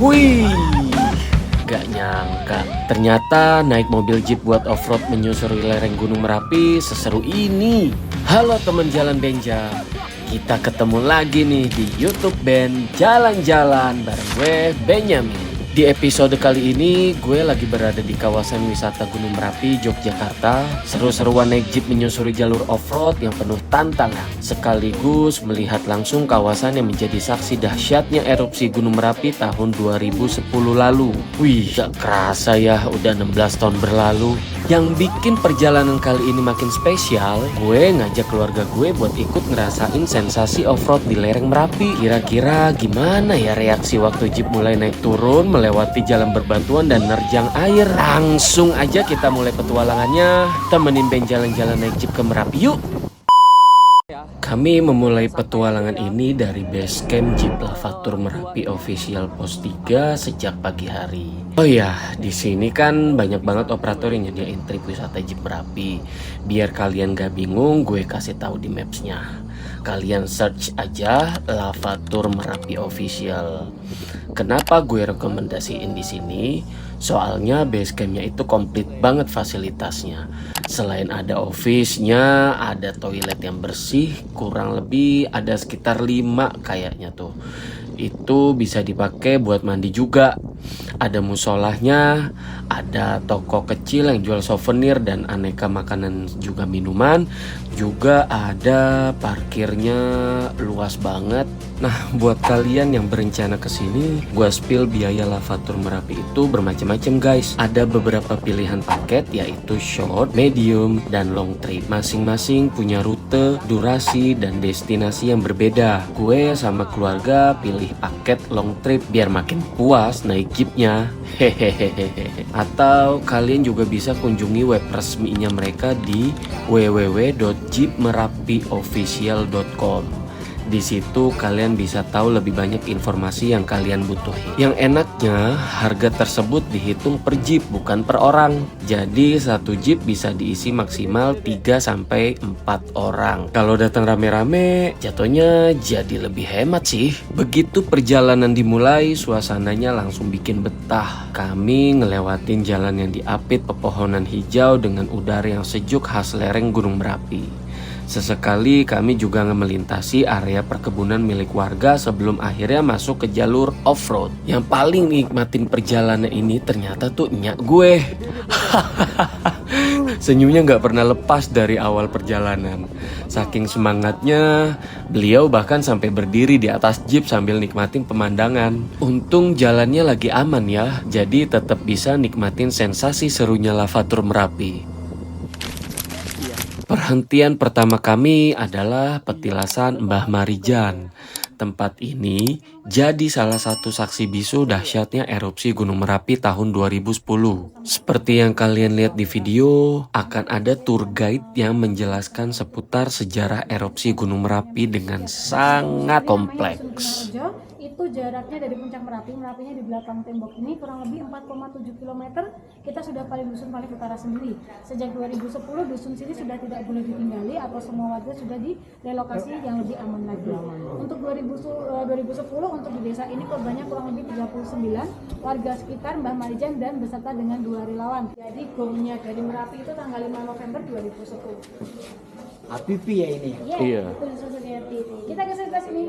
Wih, gak nyangka. Ternyata naik mobil jeep buat off-road menyusuri lereng Gunung Merapi seseru ini. Halo teman Jalan Benja, kita ketemu lagi nih di YouTube Band Jalan-Jalan bareng gue Benyamin. Di episode kali ini gue lagi berada di kawasan wisata Gunung Merapi, Yogyakarta. Seru-seruan naik jeep menyusuri jalur off-road yang penuh tantangan, sekaligus melihat langsung kawasan yang menjadi saksi dahsyatnya erupsi Gunung Merapi tahun 2010 lalu. Wih, gak kerasa ya udah 16 tahun berlalu. Yang bikin perjalanan kali ini makin spesial, gue ngajak keluarga gue buat ikut ngerasain sensasi off-road di lereng Merapi. Kira-kira gimana ya reaksi waktu jeep mulai naik turun melewati jalan berbatuan dan nerjang air. Langsung aja kita mulai petualangannya. Temenin Ben jalan-jalan naik jeep ke Merapi yuk. Kami memulai petualangan ini dari base camp Jeep Lavatur Merapi Official Pos 3 sejak pagi hari. Oh ya, di sini kan banyak banget operator yang nyediain trip wisata Jeep Merapi. Biar kalian gak bingung, gue kasih tahu di mapsnya. Kalian search aja Lavatur Merapi Official. Kenapa gue rekomendasiin di sini? Soalnya base campnya itu komplit banget fasilitasnya. Selain ada office-nya, ada toilet yang bersih, kurang lebih ada sekitar 5 kayaknya tuh. Itu bisa dipakai buat mandi juga. Ada musolahnya, ada toko kecil yang jual souvenir dan aneka makanan juga minuman. Juga ada parkirnya luas banget. Nah, buat kalian yang berencana kesini, gua spill biaya Lavatur Merapi itu bermacam-macam guys. Ada beberapa pilihan paket yaitu short, medium, dan long trip. Masing-masing punya rute, durasi, dan destinasi yang berbeda. Gue sama keluarga pilih paket long trip biar makin puas naik jeepnya. Hehehehe. Atau kalian juga bisa kunjungi web resminya mereka di www.jeepmerapiofficial.com. Di situ kalian bisa tahu lebih banyak informasi yang kalian butuhin. Yang enaknya harga tersebut dihitung per jeep bukan per orang. Jadi satu jeep bisa diisi maksimal 3-4 orang. Kalau datang rame-rame jatuhnya jadi lebih hemat sih. Begitu perjalanan dimulai, suasananya langsung bikin betah. Kami ngelewatin jalan yang diapit pepohonan hijau dengan udara yang sejuk khas lereng Gunung Merapi. Sesekali kami juga melintasi area perkebunan milik warga sebelum akhirnya masuk ke jalur off-road. Yang paling nikmatin perjalanan ini ternyata tuh nyak gue. Senyumnya gak pernah lepas dari awal perjalanan. Saking semangatnya, beliau bahkan sampai berdiri di atas jeep sambil nikmatin pemandangan. Untung jalannya lagi aman ya, jadi tetap bisa nikmatin sensasi serunya Lavatur Merapi. Perhentian pertama kami adalah petilasan Mbah Marijan. Tempat ini jadi salah satu saksi bisu dahsyatnya erupsi Gunung Merapi tahun 2010. Seperti yang kalian lihat di video, akan ada tour guide yang menjelaskan seputar sejarah erupsi Gunung Merapi dengan sangat kompleks. Itu jaraknya dari puncak Merapi, Merapinya di belakang tembok ini kurang lebih 4,7 km. Kita sudah dusun paling utara sendiri. Sejak 2010 dusun sini sudah tidak boleh ditinggali atau semua warga sudah direlokasi yang lebih aman lagi. Untuk 2010 untuk di desa ini korbannya kurang lebih 39 warga sekitar Mbah Marijan dan beserta dengan 2 relawan. Jadi go-nya dari Merapi itu tanggal 5 November 2010. Habibi ya ini. Iya. Kita ke sebelah sini.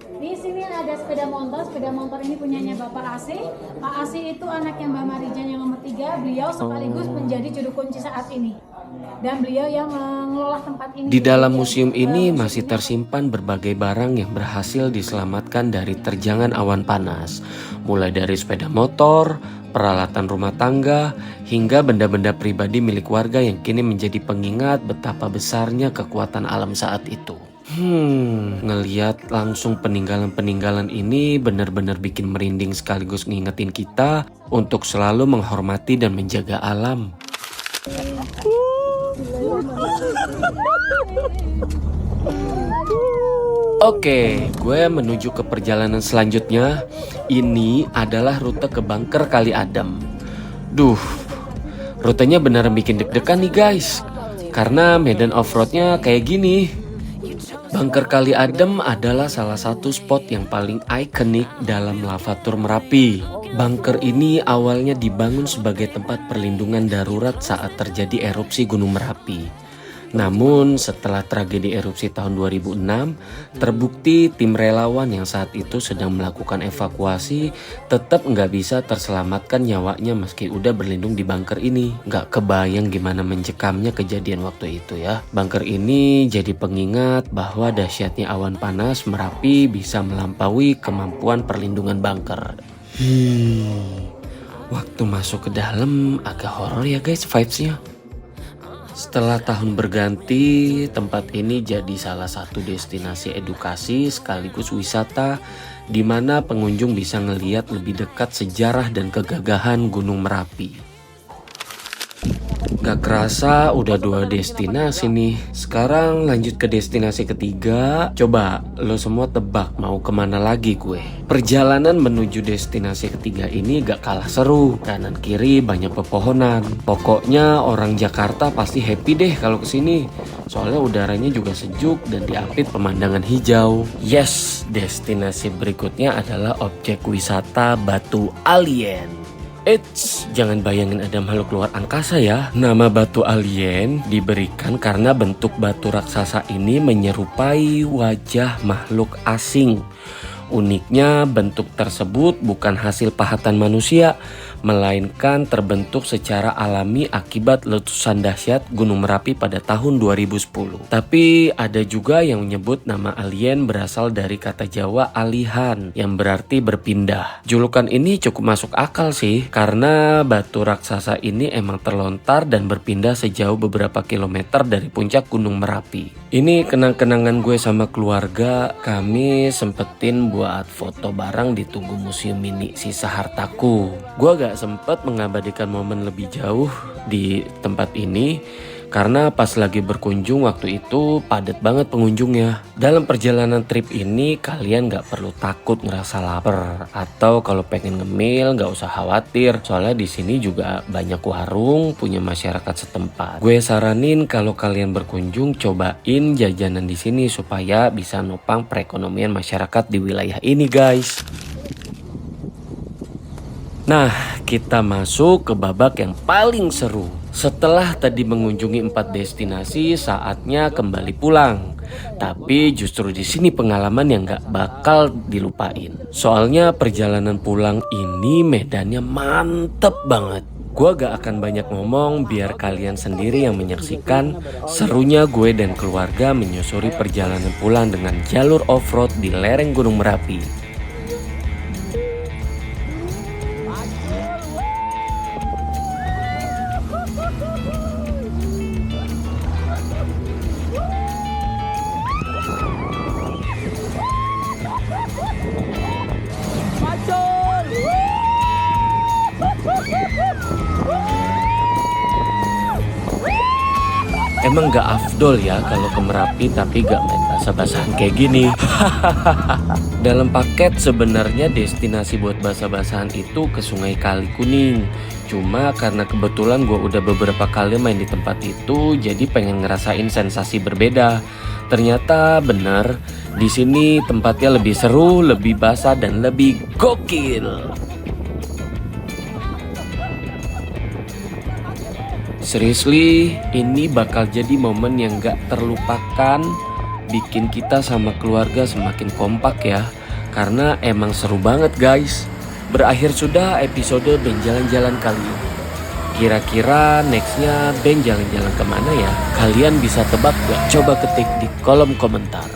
Di sini ada sepeda motor ini punyanya Bapak Asi. Pak Asi itu anaknya Mbah Marijan yang nomor 3. Beliau sekaligus menjadi juru kunci saat ini. Dan beliau yang mengelola tempat ini. Di dalam museum ini masih tersimpan berbagai barang yang berhasil diselamatkan dari terjangan awan panas. Mulai dari sepeda motor, peralatan rumah tangga, hingga benda-benda pribadi milik warga yang kini menjadi pengingat betapa besarnya kekuatan alam saat itu. Ngeliat langsung peninggalan-peninggalan ini benar-benar bikin merinding sekaligus ngingetin kita untuk selalu menghormati dan menjaga alam. Oke, gue menuju ke perjalanan selanjutnya. Ini adalah rute ke Bangker Kali Adem. Duh, rutenya beneran bikin deg-degan nih guys. Karena medan off-roadnya kayak gini. Bunker Kali Adem adalah salah satu spot yang paling ikonik dalam Lavatur Merapi. Bunker ini awalnya dibangun sebagai tempat perlindungan darurat saat terjadi erupsi Gunung Merapi. Namun setelah tragedi erupsi tahun 2006, terbukti tim relawan yang saat itu sedang melakukan evakuasi tetap nggak bisa terselamatkan nyawanya meski udah berlindung di bunker ini. Nggak kebayang gimana mencekamnya kejadian waktu itu ya. Bunker ini jadi pengingat bahwa dahsyatnya awan panas Merapi bisa melampaui kemampuan perlindungan bunker. Waktu masuk ke dalam agak horor ya guys vibes-nya. Setelah tahun berganti, tempat ini jadi salah satu destinasi edukasi sekaligus wisata di mana pengunjung bisa ngeliat lebih dekat sejarah dan kegagahan Gunung Merapi. Gak kerasa udah 2 destinasi nih. Sekarang lanjut ke destinasi ketiga. Coba lo semua tebak mau kemana lagi gue. Perjalanan menuju destinasi ketiga ini gak kalah seru. Kanan kiri banyak pepohonan. Pokoknya orang Jakarta pasti happy deh kalau kesini. Soalnya udaranya juga sejuk dan diapit pemandangan hijau. Yes, destinasi berikutnya adalah objek wisata Batu Alien. Eits, jangan bayangin ada makhluk luar angkasa ya. Nama batu alien diberikan karena bentuk batu raksasa ini menyerupai wajah makhluk asing. Uniknya bentuk tersebut bukan hasil pahatan manusia, melainkan terbentuk secara alami akibat letusan dahsyat Gunung Merapi pada tahun 2010. Tapi ada juga yang menyebut nama alien berasal dari kata Jawa alihan yang berarti berpindah. Julukan ini cukup masuk akal sih karena batu raksasa ini emang terlontar dan berpindah sejauh beberapa kilometer dari puncak Gunung Merapi. Ini kenang-kenangan gue sama keluarga. Kami sempetin buat foto bareng di Tugu Museum Mini Sisa Hartaku. Gue gak sempet mengabadikan momen lebih jauh di tempat ini karena pas lagi berkunjung waktu itu padat banget pengunjungnya. Dalam perjalanan trip ini kalian gak perlu takut ngerasa lapar atau kalau pengen ngemil gak usah khawatir soalnya di sini juga banyak warung punya masyarakat setempat. Gue saranin kalau kalian berkunjung cobain jajanan di sini supaya bisa nopang perekonomian masyarakat di wilayah ini guys. Nah, kita masuk ke babak yang paling seru. Setelah tadi mengunjungi 4 destinasi, saatnya kembali pulang. Tapi justru di sini pengalaman yang gak bakal dilupain. Soalnya perjalanan pulang ini medannya mantep banget. Gue gak akan banyak ngomong biar kalian sendiri yang menyaksikan serunya gue dan keluarga menyusuri perjalanan pulang dengan jalur off-road di lereng Gunung Merapi. Emang gak afdol ya kalau ke Merapi tapi gak main basah-basahan kayak gini. Dalam paket sebenarnya destinasi buat basah-basahan itu ke Sungai Kali Kuning. Cuma karena kebetulan gue udah beberapa kali main di tempat itu, jadi pengen ngerasain sensasi berbeda. Ternyata bener, di sini tempatnya lebih seru, lebih basah dan lebih gokil. Seriously, ini bakal jadi momen yang gak terlupakan, bikin kita sama keluarga semakin kompak ya. Karena emang seru banget guys. Berakhir sudah episode Ben Jalan-Jalan kali ini. Kira-kira nextnya Ben jalan-jalan kemana ya? Kalian bisa tebak gak? Coba ketik di kolom komentar.